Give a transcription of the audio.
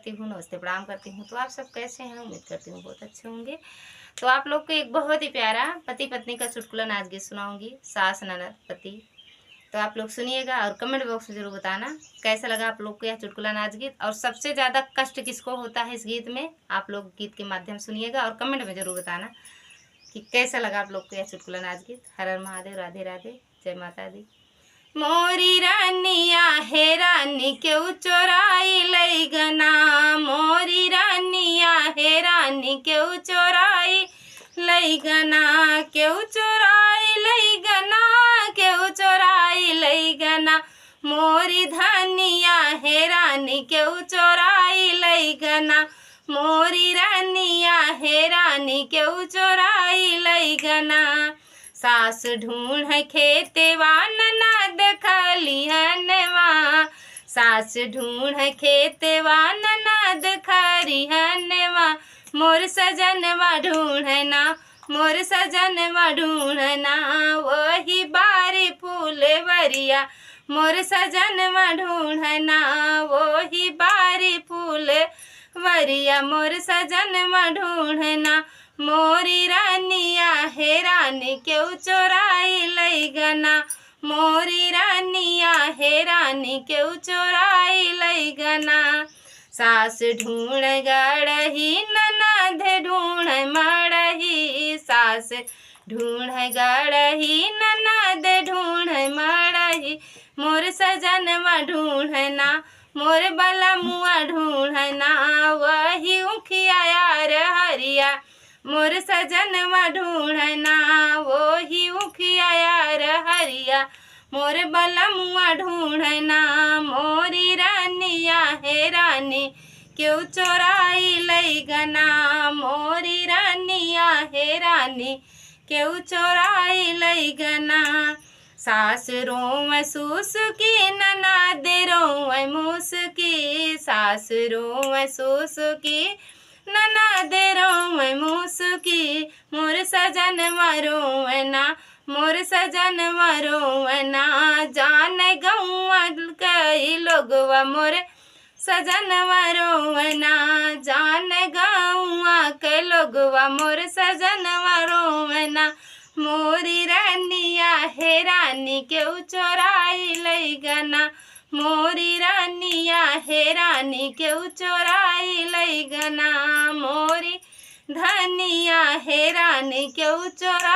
करती हूँ, नमस्ते प्रणाम करती हूँ। तो आप सब कैसे हैं? उम्मीद करती हूँ बहुत अच्छे होंगे। तो आप लोग को एक बहुत ही प्यारा पति पत्नी का चुटकुला नाच गीत सुनाऊंगी, सास ननद पति। तो आप लोग सुनिएगा और कमेंट बॉक्स में जरूर बताना कैसा लगा आप लोग को यह चुटकुला नाच गीत, और सबसे ज़्यादा कष्ट किसको होता है इस गीत में। आप लोग गीत के माध्यम सुनिएगा और कमेंट में जरूर बताना कि कैसा लगा आप लोग को यह चुटकुला नाच गीत। हर हर महादेव, राधे राधे, जय माता दी। मोरी रानिया हे रानी क्यों चोराई लई गना, मोरी रानिया हे रानी क्यों चोराई लई गना, क्यों चोराई लई गना, क्यों चोराई लई गना, मोरी धनिया हे रानी क्यों चोराई लई गना, मोरी रानिया हे रानी क्यों चोराई लई गना। सास ढूंढ खेतवा ननद खलिहनवा, सास ढूंढ खेतवा ननद खरिहनवा, मोर सजनवा ढूंढना, मोर सजनवा ढूंढना, वही बारी फूलवरिया, मोर सजनवा ढूंढना, वही बारी फूलवरिया, मोर सजनवा ढूंढना, मोरी रानिया हे रानी क्यों चोराई लई गना, मोरी रानिया हे रानी क्यों चोराई लई गना। सास ढूंढ गड़ही ननद ढूंढ मड़ही, सास ढूंढ गड़ही ननद ढूंढ मड़ही, मोर सजनवा ढूंढना, मोर बलमुआ ढूंढना, वही उखिया यार हरिया, मोर सजनवा ढूंढना, वही उखिया यार हरिया, मोर बलमुआ ढूंढना, मोरी रानिया हे रानी क्यों चोराई लई गना, मोरी रानिया हे रानी क्यों चोराई लई गना। सास रोव सुसुकी ननद रोव मुसकी, सास रोव सुसुकी ननद रोव मुसकी, मोर सजनवा रोवना, मोर सजनवा रोवना, जान गौआ कई लोगवा मोर सजनवा रोवना, जान गौआ के लोगवा मोर सजनवा रोवना, मोरी रानिया हे रानी क्यों चोराई लई गना, मोरी रानिया हे रानी क्यों चोराई लई गना, मोरी धनिया हे रानी क्यों चोराई